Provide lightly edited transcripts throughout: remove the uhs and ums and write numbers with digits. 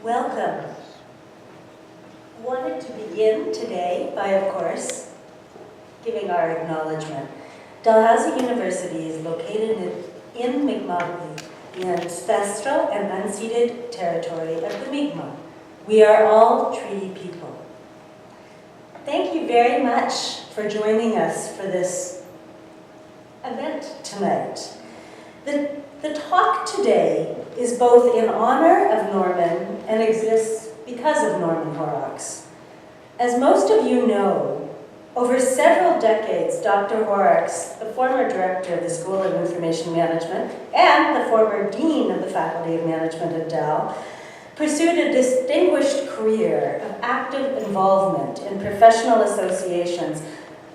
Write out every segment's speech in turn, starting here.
Welcome. I wanted to begin today by, of course, giving our acknowledgement. Dalhousie University is located in Mi'kmaq, the ancestral and unceded territory of the Mi'kmaq. We are all treaty people. Thank you very much for joining us for this event tonight. The talk today is both in honor of Norman and exists because of Norman Horrocks. As most of you know, over several decades, Dr. Horrocks, the former director of the School of Information Management and the former dean of the Faculty of Management at Dal, pursued a distinguished career of active involvement in professional associations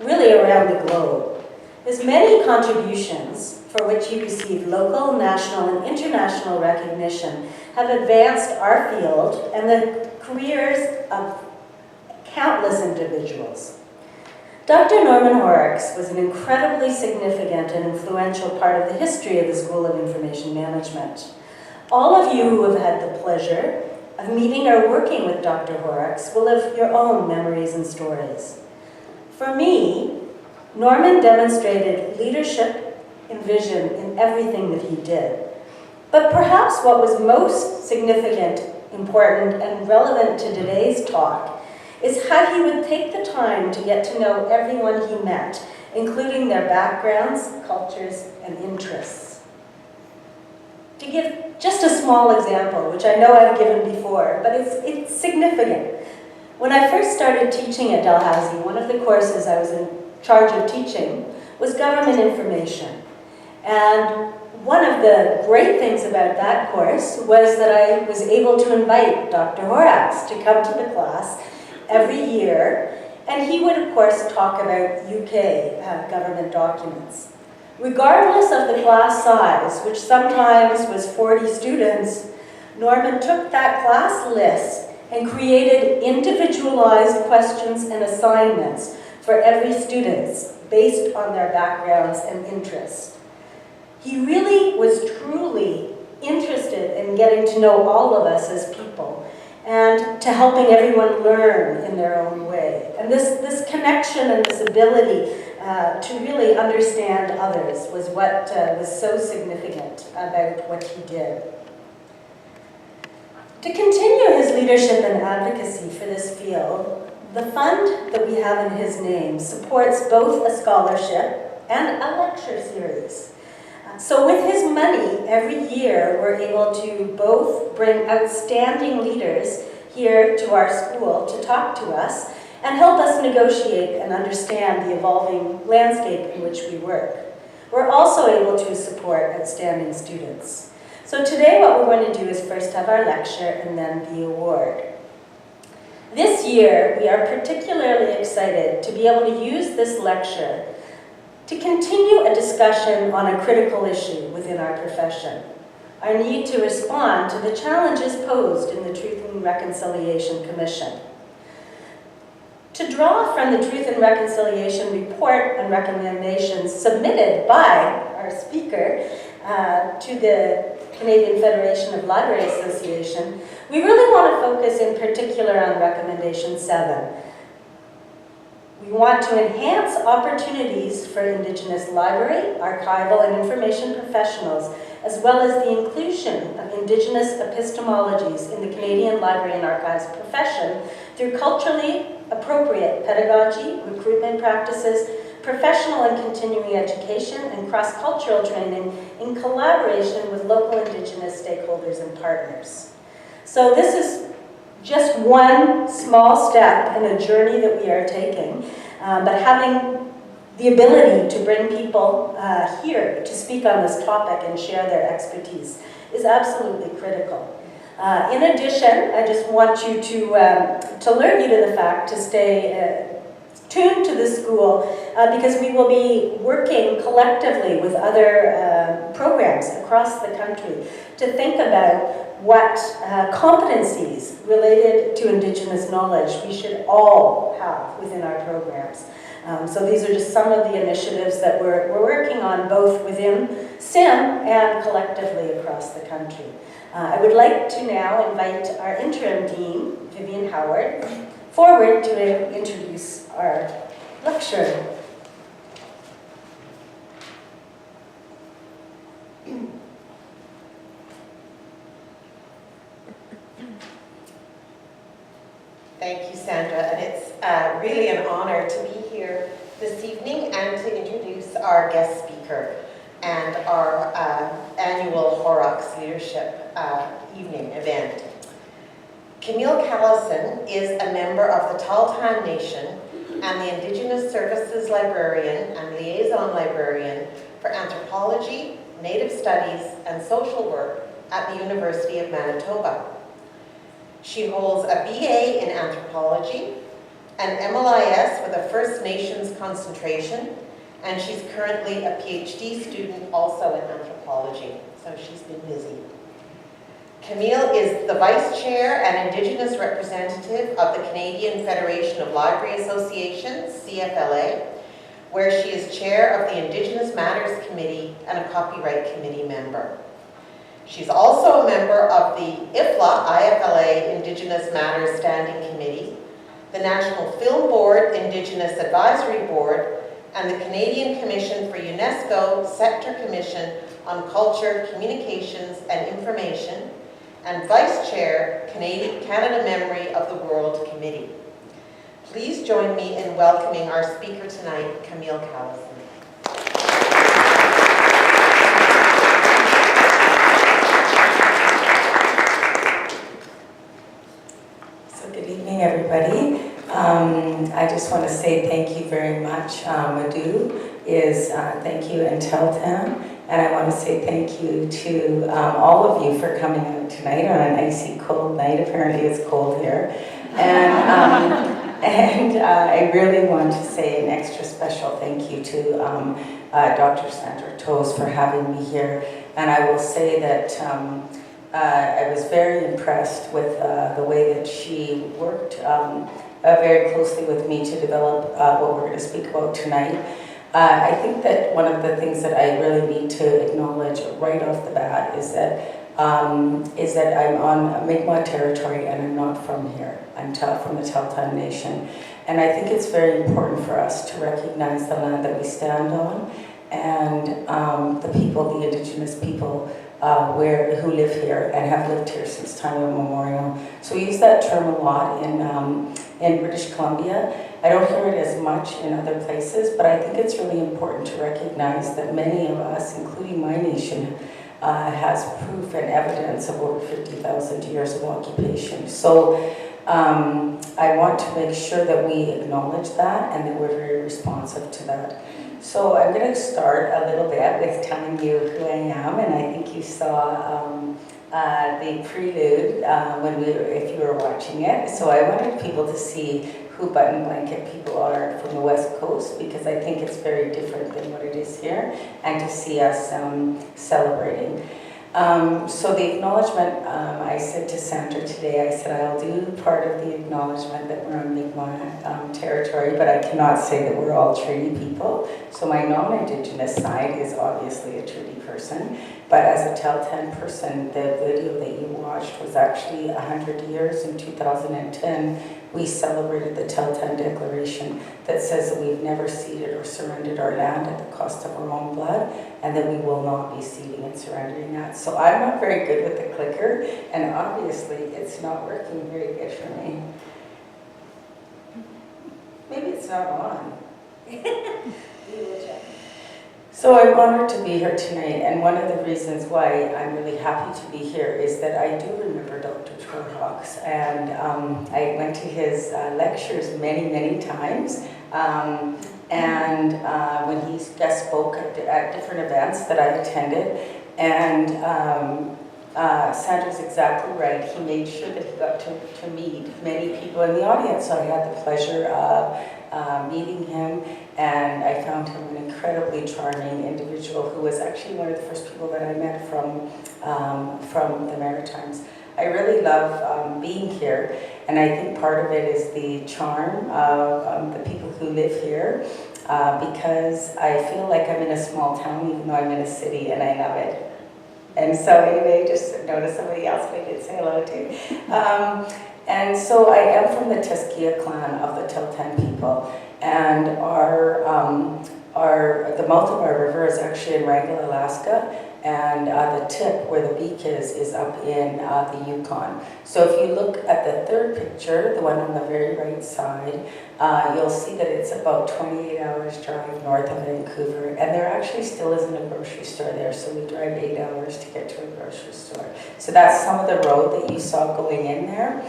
really around the globe. His many contributions, for which he received local, national, and international recognition, have advanced our field and the careers of countless individuals. Dr. Norman Horrocks was an incredibly significant and influential part of the history of the School of Information Management. All of you who have had the pleasure of meeting or working with Dr. Horrocks will have your own memories and stories. For me, Norman demonstrated leadership and vision in everything that he did. But perhaps what was most significant, important, and relevant to today's talk is how he would take the time to get to know everyone he met, including their backgrounds, cultures, and interests. To give just a small example, which I know I've given before, but it's significant. When I first started teaching at Dalhousie, one of the courses I was in charge of teaching was government information. And one of the great things about that course was that I was able to invite Dr. Horrocks to come to the class every year, and he would, of course, talk about UK government documents. Regardless of the class size, which sometimes was 40 students, Norman took that class list and created individualized questions and assignments for every student based on their backgrounds and interests. He really was truly interested in getting to know all of us as people and to helping everyone learn in their own way. And this connection and this ability to really understand others was what was so significant about what he did. To continue his leadership and advocacy for this field, the fund that we have in his name supports both a scholarship and a lecture series. So with his money, every year we're able to both bring outstanding leaders here to our school to talk to us and help us negotiate and understand the evolving landscape in which we work. We're also able to support outstanding students. So today what we're going to do is first have our lecture and then the award. This year, we are particularly excited to be able to use this lecture to continue a discussion on a critical issue within our profession, our need to respond to the challenges posed in the Truth and Reconciliation Commission. To draw from the Truth and Reconciliation report and recommendations submitted by our speaker to the Canadian Federation of Library Association, we really want to focus in particular on Recommendation 7. We want to enhance opportunities for Indigenous library, archival, and information professionals, as well as the inclusion of Indigenous epistemologies in the Canadian Library and Archives profession through culturally appropriate pedagogy, recruitment practices, professional and continuing education, and cross-cultural training in collaboration with local Indigenous stakeholders and partners. So this is just one small step in a journey that we are taking, but having the ability to bring people here to speak on this topic and share their expertise is absolutely critical. In addition, I just want you to alert you to the fact to tuned to the school because we will be working collectively with other programs across the country to think about what competencies related to Indigenous knowledge we should all have within our programs. So these are just some of the initiatives that we're working on both within SIM and collectively across the country. I would like to now invite our interim dean, Vivian Howard, forward to introduce our lecturer. Thank you, Sandra, and it's really an honor to be here this evening and to introduce our guest speaker and our annual Horrocks Leadership Evening event. Camille Callison is a member of the Tahltan Nation and the Indigenous Services Librarian and Liaison Librarian for Anthropology, Native Studies, and Social Work at the University of Manitoba. She holds a BA in Anthropology, an MLIS with a First Nations concentration, and she's currently a PhD student also in Anthropology, so she's been busy. Camille is the Vice Chair and Indigenous Representative of the Canadian Federation of Library Associations, CFLA, where she is Chair of the Indigenous Matters Committee and a Copyright Committee member. She's also a member of the IFLA Indigenous Matters Standing Committee, the National Film Board Indigenous Advisory Board, and the Canadian Commission for UNESCO Sector Commission on Culture, Communications and Information, and Vice Chair, Canada Memory of the World Committee. Please join me in welcoming our speaker tonight, Camille Callison. Good evening, everybody. I just want to say thank you very much. Madhu is thank you, and Tahltan. And I want to say thank you to all of you for coming out tonight on an icy cold night. Apparently it's cold here. And I really want to say an extra special thank you to Dr. Sandra Toes for having me here. And I will say that I was very impressed with the way that she worked very closely with me to develop what we're going to speak about tonight. I think that one of the things that I really need to acknowledge right off the bat is that I'm on Mi'kmaq territory and I'm not from here. I'm from the Tahltan Nation. And I think it's very important for us to recognize the land that we stand on and the people, the Indigenous people who live here and have lived here since time immemorial. So we use that term a lot in British Columbia. I don't hear it as much in other places, but I think it's really important to recognize that many of us, including my nation, has proof and evidence of over 50,000 years of occupation. So I want to make sure that we acknowledge that and that we're very responsive to that. So I'm going to start a little bit with telling you who I am, and I think you saw the prelude if you were watching it. So I wanted people to see who button blanket people are from the West Coast, because I think it's very different than what it is here, and to see us celebrating. So the acknowledgement, I said to Sandra today, I said I'll do part of the acknowledgement that we're on Mi'kmaq territory, but I cannot say that we're all treaty people. So my non-Indigenous side is obviously a treaty person, but as a Tahltan person, the video that you watched was actually 100 years. In 2010, we celebrated the Tahltan Declaration that says that we've never ceded or surrendered our land at the cost of our own blood, and that we will not be ceding and surrendering that. So I'm not very good with the clicker, and obviously it's not working very good for me. Maybe it's not on. We will check. So I'm honored to be here tonight, and one of the reasons why I'm really happy to be here is that I do remember Dr. Horrocks, and I went to his lectures many, many times, and when he guest spoke at different events that I attended, and Sandra's exactly right. He made sure that he got to meet many people in the audience. So I had the pleasure of meeting him, and I found him an incredibly charming individual who was actually one of the first people that I met from the Maritimes. I really love being here, and I think part of it is the charm of the people who live here, because I feel like I'm in a small town even though I'm in a city, and I love it. And so anyway, just notice somebody else we did say hello to. And so I am from the Tuskia clan of the Tiltan people, and the mouth of our river is actually in Wrangell, Alaska, and the tip where the beak is up in the Yukon. So if you look at the third picture, the one on the very right side, you'll see that it's about 28 hours drive north of Vancouver, and there actually still isn't a grocery store there, so we drive 8 hours to get to a grocery store. So that's some of the road that you saw going in there.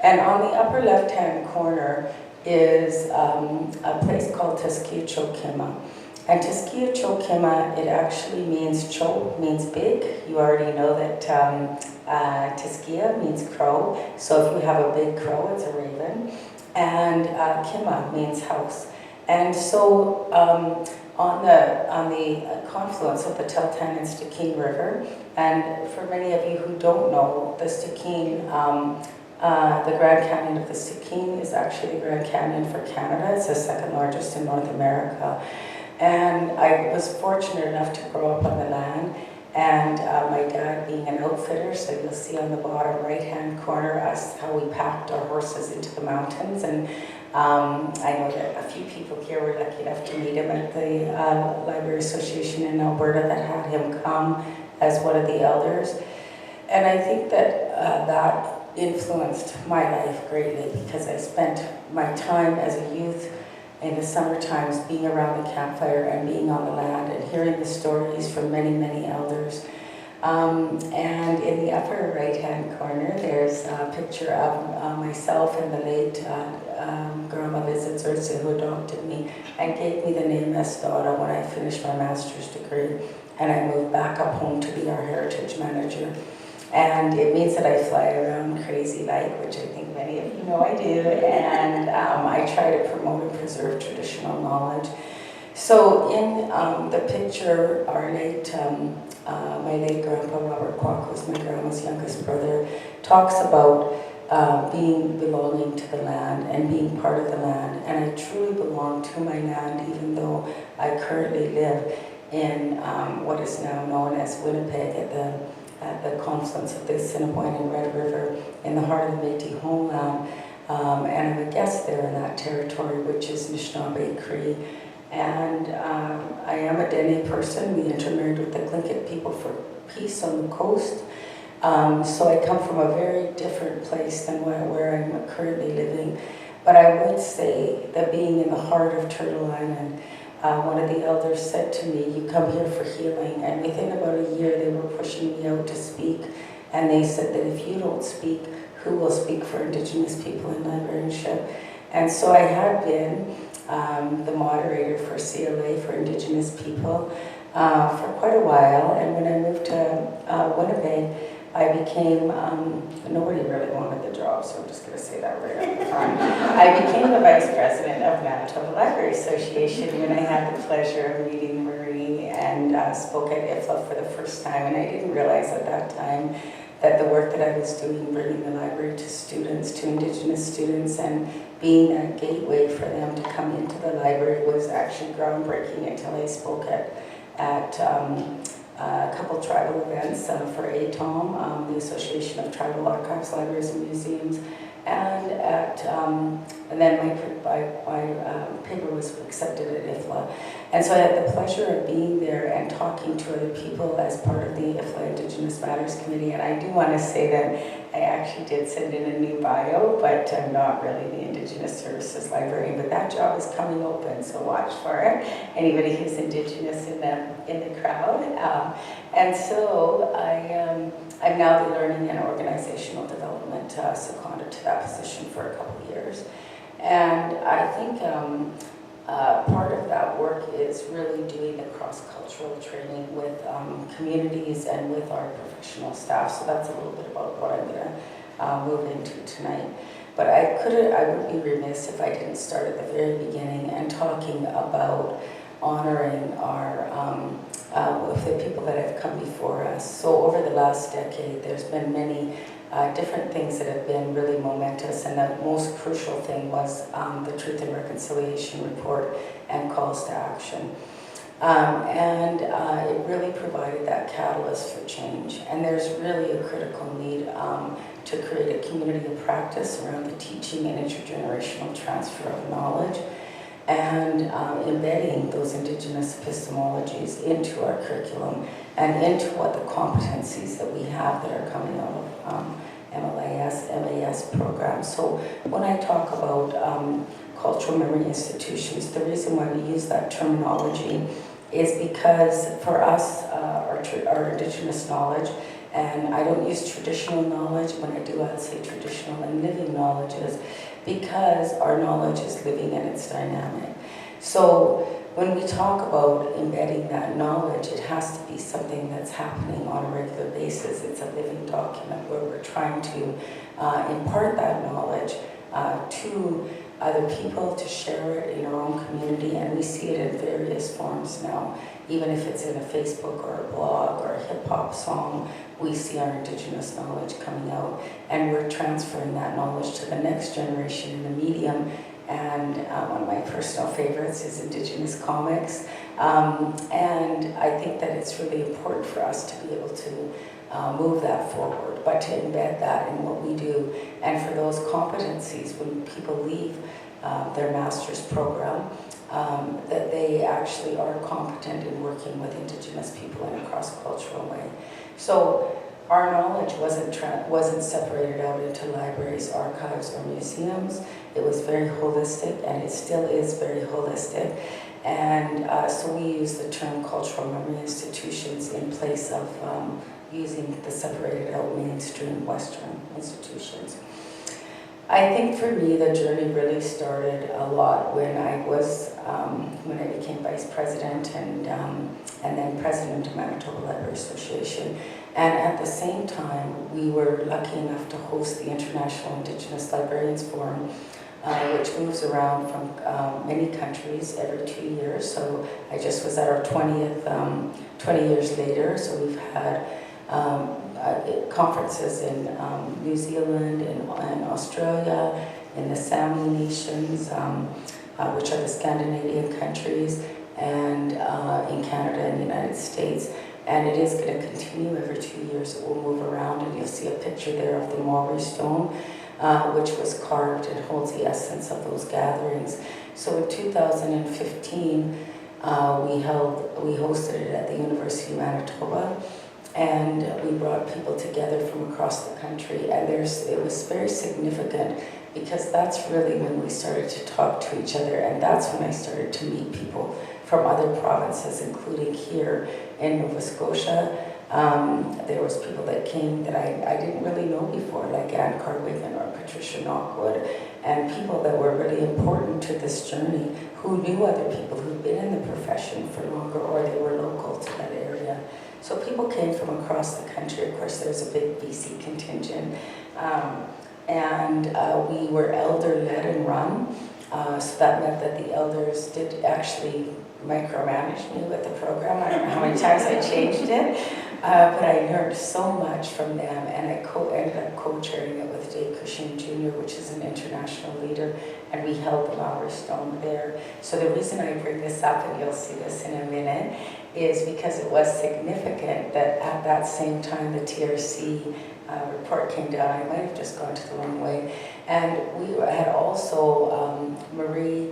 And on the upper left-hand corner is a place called Tuskia-Chokima. And Tuskia-Chokima, it actually means cho means big. You already know that Tuskia means crow. So if you have a big crow, it's a raven. And Kima means house. And so on the confluence of the Tiltan and Stikine River, and for many of you who don't know, the Stikine, the Grand Canyon of the Stikine is actually the Grand Canyon for Canada. It's the second largest in North America. And I was fortunate enough to grow up on the land, and my dad being an outfitter, so you'll see on the bottom right-hand corner us how we packed our horses into the mountains. And I know that a few people here were lucky enough to meet him at the Library Association in Alberta that had him come as one of the elders. And I think that that influenced my life greatly, because I spent my time as a youth in the summer times being around the campfire and being on the land and hearing the stories from many, many elders. And in the upper right-hand corner, there's a picture of myself and the late Grandma Liz Zurza, who adopted me and gave me the name Estara when I finished my master's degree. And I moved back up home to be our heritage manager. And it means that I fly around crazy like, which I think many of you know I do, and I try to promote and preserve traditional knowledge. So in the picture, my late grandpa, Robert Kwok, who's my grandma's youngest brother, talks about belonging to the land and being part of the land. And I truly belong to my land, even though I currently live in what is now known as Winnipeg at the confluence of the Assiniboine and Red River in the heart of the Métis homeland. And I'm a guest there in that territory, which is Anishinaabe Cree. And I am a Dene person. We intermarried with the Tlingit people for peace on the coast. So I come from a very different place than where I'm currently living. But I would say that being in the heart of Turtle Island, one of the elders said to me, "You come here for healing." And within about a year, they were pushing me out to speak. And they said that if you don't speak, who will speak for Indigenous people in librarianship? And so I had been the moderator for CLA for Indigenous people for quite a while. And when I moved to Winnipeg, I became, nobody really wanted the job, so I'm just going to say that right up front. I became the vice president of Manitoba Library Association when I had the pleasure of meeting Marie and spoke at IFLA for the first time. And I didn't realize at that time that the work that I was doing, bringing the library to students, to Indigenous students, and being a gateway for them to come into the library was actually groundbreaking until I spoke at a couple tribal events for ATOM, the Association of Tribal Archives, Libraries and Museums, and then my paper was accepted at IFLA. And so I had the pleasure of being there and talking to other people as part of the IFLA Indigenous Matters Committee. And I do want to say that I actually did send in a new bio, but I'm not really the Indigenous Services Librarian, but that job is coming open, so watch for it. Anybody who's Indigenous in the crowd. And so I'm now the Learning and Organizational Development seconded to that position for a couple of years. And I think part of that work is really doing the cross-cultural training with communities and with our professional staff. So that's a little bit about what I'm going to move into tonight. But I would be remiss if I didn't start at the very beginning and talking about honoring with the people that have come before us. So over the last decade, there's been many different things that have been really momentous, and the most crucial thing was the Truth and Reconciliation Report and calls to action. It really provided that catalyst for change. And there's really a critical need to create a community of practice around the teaching and intergenerational transfer of knowledge, and embedding those Indigenous epistemologies into our curriculum and into what the competencies that we have that are coming out of MAS programs. So when I talk about cultural memory institutions, the reason why we use that terminology is because for us, our Indigenous knowledge, and I don't use traditional knowledge, when I do I'd say traditional and living knowledges, because our knowledge is living and it's dynamic. So when we talk about embedding that knowledge, it has to be something that's happening on a regular basis. It's a living document where we're trying to impart that knowledge to other people, to share it in our own community, and we see it in various forms now. Even if it's in a Facebook or a blog or a hip-hop song, we see our Indigenous knowledge coming out, and we're transferring that knowledge to the next generation in the medium. And one of my personal favorites is Indigenous comics. And I think that it's really important for us to be able to move that forward, but to embed that in what we do. And for those competencies, when people leave their master's program, that they actually are competent in working with Indigenous people in a cross-cultural way. So our knowledge wasn't separated out into libraries, archives, or museums. It was very holistic, and it still is very holistic. And so we use the term cultural memory institutions in place of using the separated out mainstream Western institutions. I think for me, the journey really started a lot when I became vice president and then president of Manitoba Library Association. And at the same time, we were lucky enough to host the International Indigenous Librarians Forum, which moves around from many countries every 2 years. So I just was at our 20th, 20 years later. So we've had conferences in New Zealand, in Australia, in the Sami nations, which are the Scandinavian countries, and in Canada and the United States. And it is going to continue every 2 years. It will move around, and you'll see a picture there of the Maori stone, which was carved and holds the essence of those gatherings. So in 2015, we hosted it at the University of Manitoba, and we brought people together from across the country. And it was very significant, because that's really when we started to talk to each other, and that's when I started to meet people from other provinces, including here in Nova Scotia. There was people that came that I didn't really know before, like Anne Carwigan or Patricia Knockwood, and people that were really important to this journey, who knew other people who'd been in the profession for longer, or they were local to that area. So people came from across the country. Of course, there's a big BC contingent. We were elder-led and run. So that meant that the elders did actually micromanage me with the program. I don't know how many times I changed it, but I learned so much from them, and I ended up co-chairing it with Dave Cushing Jr., which is an international leader, and we held the Maori Stone there. So the reason I bring this up, and you'll see this in a minute, is because it was significant that at that same time the TRC report came down. I might have just gone to the wrong way. And we had also Marie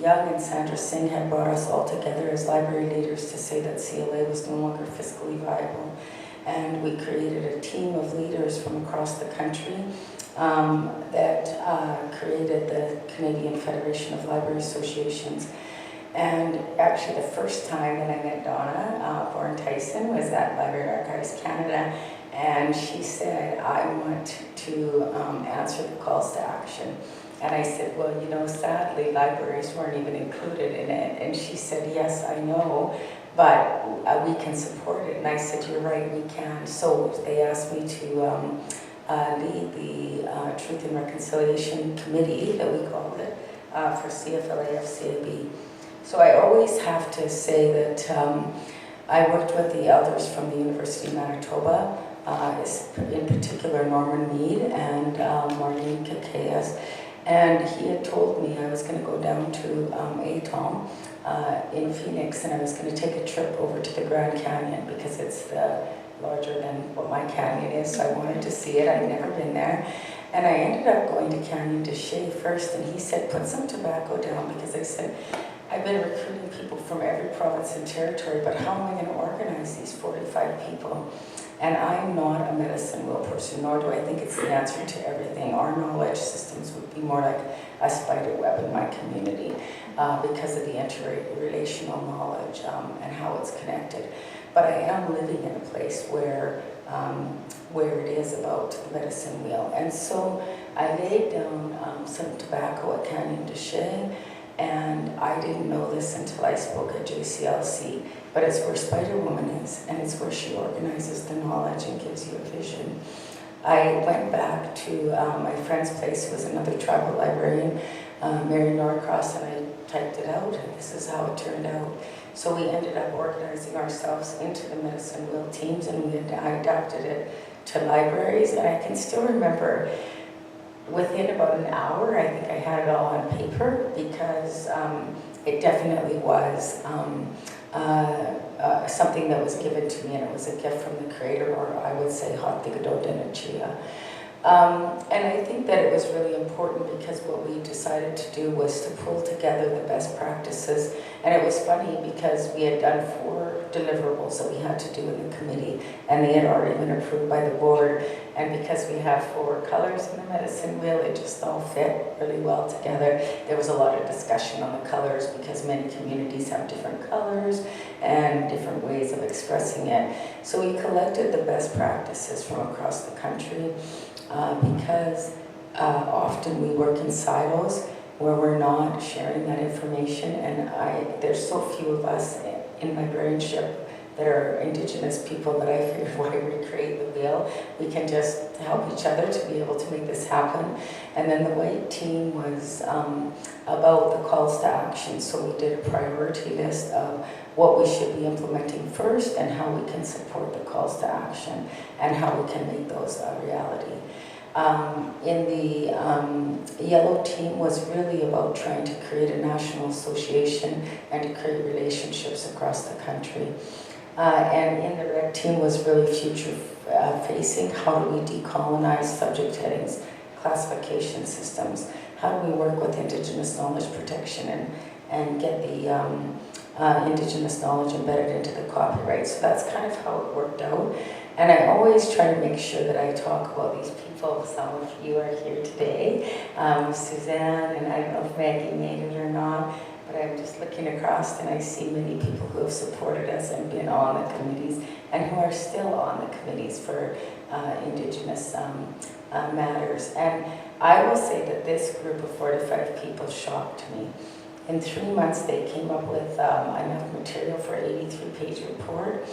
Young and Sandra Singh had brought us all together as library leaders to say that CLA was no longer fiscally viable. And we created a team of leaders from across the country that created the Canadian Federation of Library Associations. And actually the first time that I met Donna Bourne-Tyson was at Library Archives Canada, and she said, I want to answer the calls to action. And I said, well, you know, sadly, libraries weren't even included in it. And she said, yes, I know, but we can support it. And I said, you're right, we can. So they asked me to lead the Truth and Reconciliation Committee, that we called it, for CFLA-FCAB. So I always have to say that I worked with the elders from the University of Manitoba, in particular Norman Mead and Marlene Kakayas. And he had told me I was going to go down to Atoll in Phoenix, and I was going to take a trip over to the Grand Canyon because it's larger than what my canyon is, so I wanted to see it. I'd never been there. And I ended up going to Canyon de Chelly first, and he said, put some tobacco down, because I said, I've been recruiting people from every province and territory, but how am I going to organize these 45 people? And I'm not a medicine wheel person, nor do I think it's the answer to everything. Our knowledge systems would be more like a spider web in my community because of the interrelational knowledge and how it's connected. But I am living in a place where it is about the medicine wheel. And so I laid down some tobacco at Canyon de Chelly, and I didn't know this until I spoke at JCLC, but it's where Spider Woman is, and it's where she organizes the knowledge and gives you a vision. I went back to my friend's place, who was another tribal librarian, Mary Norcross, and I typed it out, and this is how it turned out. So we ended up organizing ourselves into the medicine wheel teams, and I adapted it to libraries, and I can still remember within about an hour, I think I had it all on paper, because it definitely was something that was given to me, and it was a gift from the creator, or I would say Hathigadodinachia. And I think that it was really important, because what we decided to do was to pull together the best practices. And it was funny, because we had done 4 deliverables that we had to do in the committee, and they had already been approved by the board. And because we have 4 colors in the medicine wheel, it just all fit really well together. There was a lot of discussion on the colors, because many communities have different colors and different ways of expressing it. So we collected the best practices from across the country, because often we work in silos where we're not sharing that information, and there's so few of us in librarianship that are Indigenous people that I figured, why recreate the wheel? We can just help each other to be able to make this happen. And then the white team was about the calls to action. So we did a priority list of what we should be implementing first, and how we can support the calls to action, and how we can make those a reality. In the yellow team was really about trying to create a national association and to create relationships across the country. And in the red team was really future facing. How do we decolonize subject headings, classification systems? How do we work with Indigenous knowledge protection and get the Indigenous knowledge embedded into the copyright? So that's kind of how it worked out. And I always try to make sure that I talk about these people. Some of you are here today, Suzanne, and I don't know if Maggie made it or not, but I'm just looking across and I see many people who have supported us and been on the committees, and who are still on the committees for Indigenous matters. And I will say that this group of 45 people shocked me. In 3 months, they came up with enough material for an 83-page report,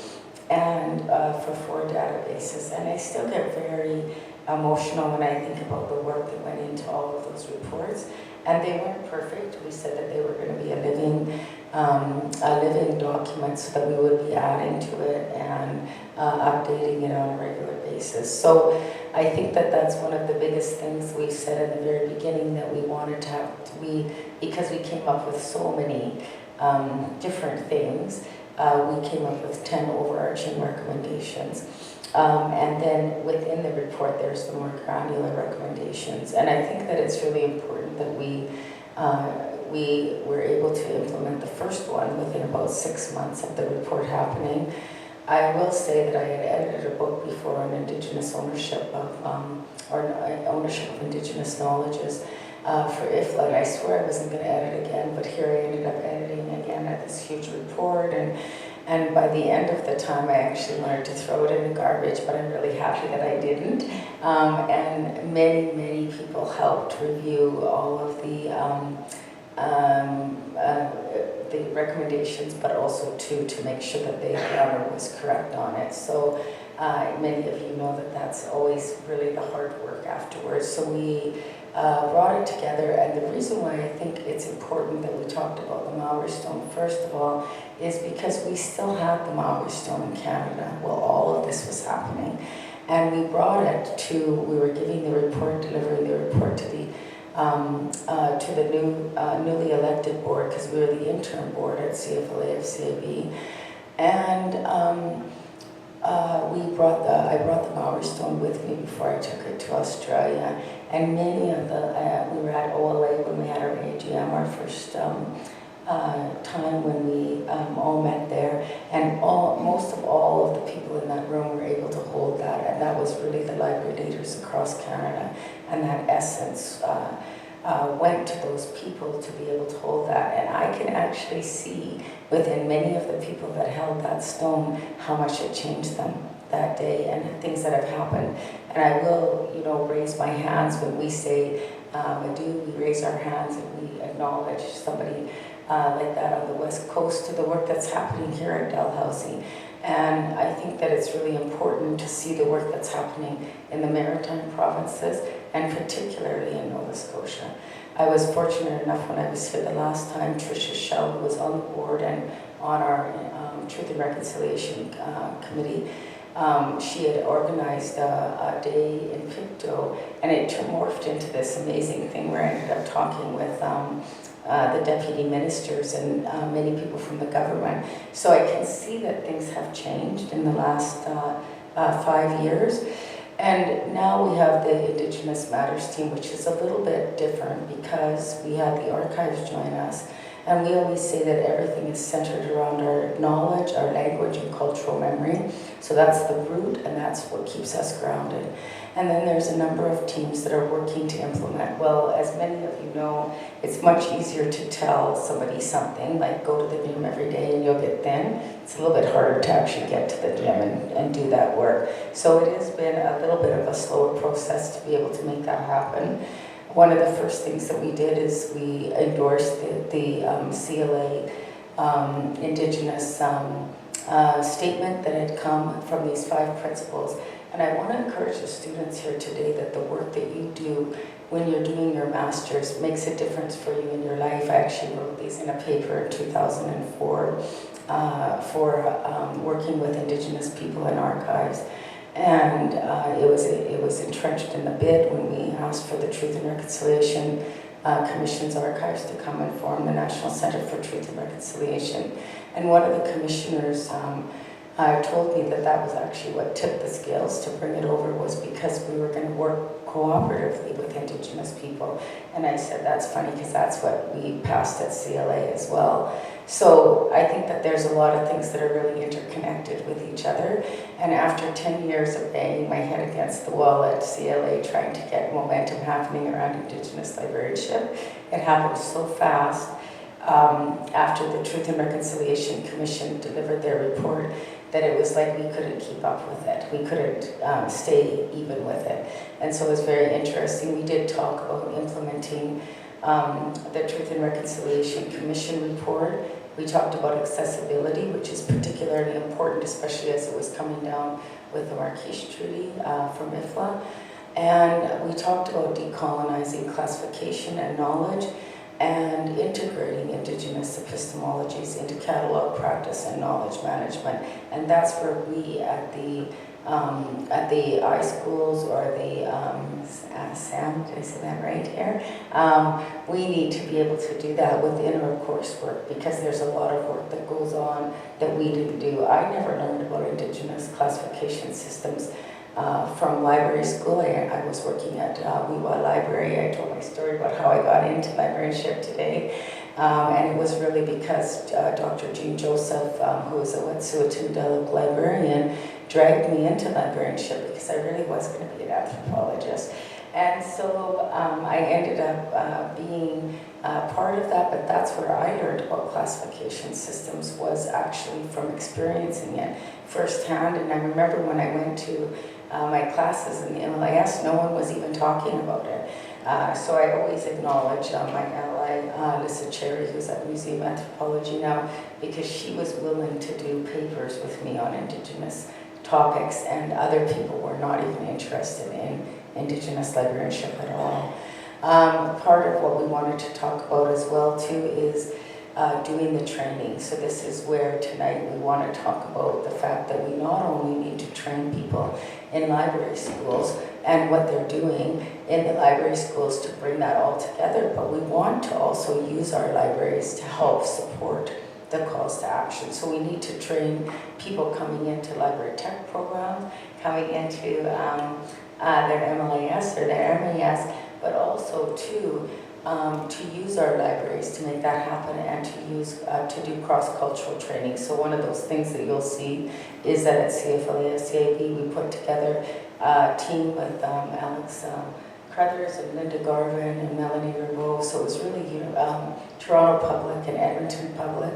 and for 4 databases. And I still get very emotional when I think about the work that went into all of those reports. And they weren't perfect. We said that they were going to be a living document, so that we would be adding to it and updating it on a regular basis. So I think that that's one of the biggest things we said in the very beginning, that we wanted to have, because we came up with so many different things, we came up with 10 overarching recommendations. And then within the report, there's the more granular recommendations. And I think that it's really important that we were able to implement the first one within about 6 months of the report happening. I will say that I had edited a book before on Indigenous ownership of, ownership of Indigenous knowledges for IFLA. I swear I wasn't going to edit again, but here I ended up editing again at this huge report. And And by the end of the time, I actually wanted to throw it in the garbage, but I'm really happy that I didn't. And many, many people helped review all of the recommendations, but also to make sure that the grammar was correct on it. So many of you know that that's always really the hard work afterwards. So we brought it together, and the reason why I think it's important that we talked about the Maori Stone, first of all, is because we still had the Maori Stone in Canada while all of this was happening. And we brought it we were giving the report, delivering the report to the newly elected board, because we were the interim board at CFLA of CAB. And I brought the Maori Stone with me before I took it to Australia. And many of we were at OLA when we had our AGM, our first time when we all met there. And most of all of the people in that room were able to hold that. And that was really the library leaders across Canada. And that essence went to those people to be able to hold that. And I can actually see within many of the people that held that stone how much it changed them that day and things that have happened. And I will, raise my hands when we say we raise our hands and we acknowledge somebody like that on the West Coast to the work that's happening here at Dalhousie. And I think that it's really important to see the work that's happening in the maritime provinces, and particularly in Nova Scotia. I was fortunate enough when I was here the last time, Tricia Shell, who was on the board and on our Truth and Reconciliation Committee, she had organized a day in Pictou, and it morphed into this amazing thing where I ended up talking with the deputy ministers and many people from the government. So I can see that things have changed in the last 5 years. And now we have the Indigenous Matters team, which is a little bit different because we had the archives join us. And we always say that everything is centered around our knowledge, our language, and cultural memory. So that's the root, and that's what keeps us grounded. And then there's a number of teams that are working to implement. Well, as many of you know, it's much easier to tell somebody something, like go to the gym every day and you'll get thin. It's a little bit harder to actually get to the gym and do that work. So it has been a little bit of a slower process to be able to make that happen. One of the first things that we did is we endorsed the CLA Indigenous statement that had come from these 5 principles. And I want to encourage the students here today that the work that you do when you're doing your master's makes a difference for you in your life. I actually wrote these in a paper in 2004 for working with Indigenous people in archives. And it was entrenched in the bid when we asked for the Truth and Reconciliation Commission's archives to come and form the National Centre for Truth and Reconciliation. And one of the commissioners told me that that was actually what tipped the scales to bring it over, was because we were going to work cooperatively with Indigenous people. And I said, that's funny, because that's what we passed at CLA as well. So I think that there's a lot of things that are really interconnected with each other. And after 10 years of banging my head against the wall at CLA trying to get momentum happening around Indigenous librarianship, it happened so fast after the Truth and Reconciliation Commission delivered their report that it was like we couldn't keep up with it. We couldn't stay even with it. And so it was very interesting. We did talk about implementing the Truth and Reconciliation Commission report. We talked about accessibility, which is particularly important, especially as it was coming down with the Marrakesh Treaty from IFLA. And we talked about decolonizing classification and knowledge and integrating Indigenous epistemologies into catalog practice and knowledge management. And that's where we at the iSchools or the SAM, did I say that right here? We need to be able to do that within our coursework, because there's a lot of work that goes on that we didn't do. I never learned about Indigenous classification systems from library school. I was working at Weewa Library. I told my story about how I got into librarianship today. And it was really because Dr. Jean Joseph, who is a Wet'suwet'en librarian, dragged me into librarianship because I really was going to be an anthropologist. And so I ended up being part of that, but that's where I learned about classification systems, was actually from experiencing it firsthand. And I remember when I went to my classes in the MLIS, no one was even talking about it. So I always acknowledge my ally, Lisa Cherry, who's at Museum of Anthropology now, because she was willing to do papers with me on Indigenous topics, and other people were not even interested in Indigenous librarianship at all. Part of what we wanted to talk about as well too is doing the training. So this is where tonight we want to talk about the fact that we not only need to train people in library schools and what they're doing in the library schools to bring that all together, but we want to also use our libraries to help support the calls to action. So we need to train people coming into library tech programs, coming into their MLIS or their MAS, but also to use our libraries to make that happen, and to do cross-cultural training. So one of those things that you'll see is that at CFLA CAB we put together a team with Alex Crothers and Linda Garvin and Melanie Rameau. So it was really Toronto Public and Edmonton Public,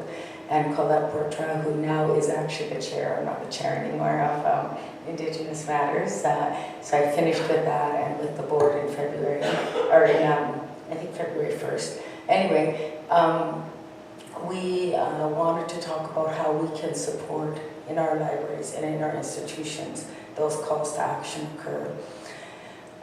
and Colette Bertrand, who now is actually the chair, not the chair anymore, of Indigenous Matters. So I finished with that and with the board in February, or in I think February 1st. Anyway, we wanted to talk about how we can support in our libraries and in our institutions those calls to action occur.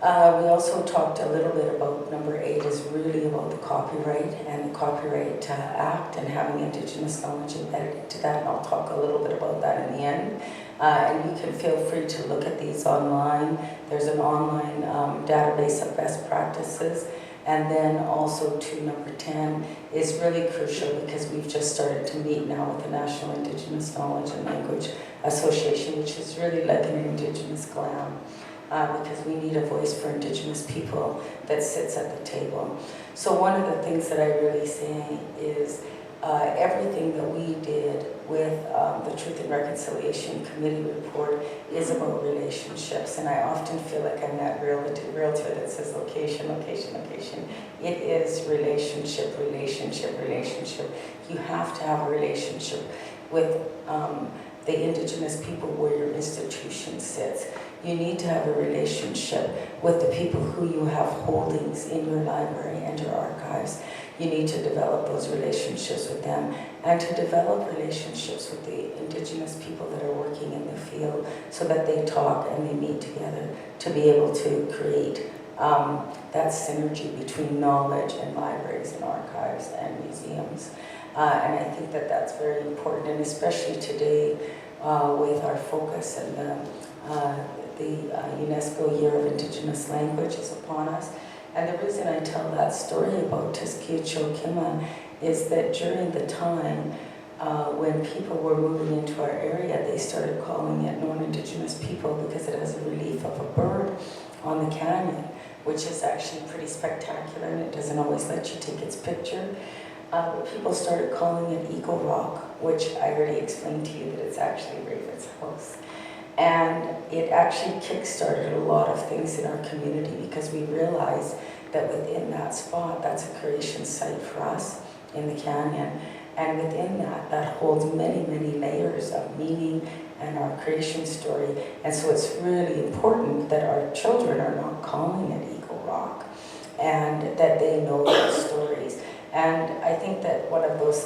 We also talked a little bit about number 8 is really about the copyright and the Copyright Act and having Indigenous knowledge embedded into that, and I'll talk a little bit about that in the end. And you can feel free to look at these online. There's an online database of best practices. And then also to number 10 is really crucial, because we've just started to meet now with the National Indigenous Knowledge and Language Association, which is really like an Indigenous GLAM. Because we need a voice for Indigenous people that sits at the table. So one of the things that I really say is everything that we did with the Truth and Reconciliation Committee report is about relationships, and I often feel like I'm that realtor that says location, location, location. It is relationship, relationship, relationship. You have to have a relationship with the Indigenous people where your institution sits. You need to have a relationship with the people who you have holdings in your library and your archives. You need to develop those relationships with them, and to develop relationships with the Indigenous people that are working in the field, so that they talk and they meet together to be able to create that synergy between knowledge and libraries and archives and museums. And I think that that's very important, and especially today with our focus and the UNESCO Year of Indigenous Language is upon us. And the reason I tell that story about Tiskio-Chokima is that during the time when people were moving into our area, they started calling it non-Indigenous people because it has a relief of a bird on the canyon, which is actually pretty spectacular, and it doesn't always let you take its picture. But people started calling it Eagle Rock, which I already explained to you that it's actually Raven's house. And it actually kick-started a lot of things in our community, because we realized that within that spot, that's a creation site for us in the canyon. And within that, that holds many, many layers of meaning and our creation story. And so it's really important that our children are not calling it Eagle Rock, and that they know those stories. And I think that one of those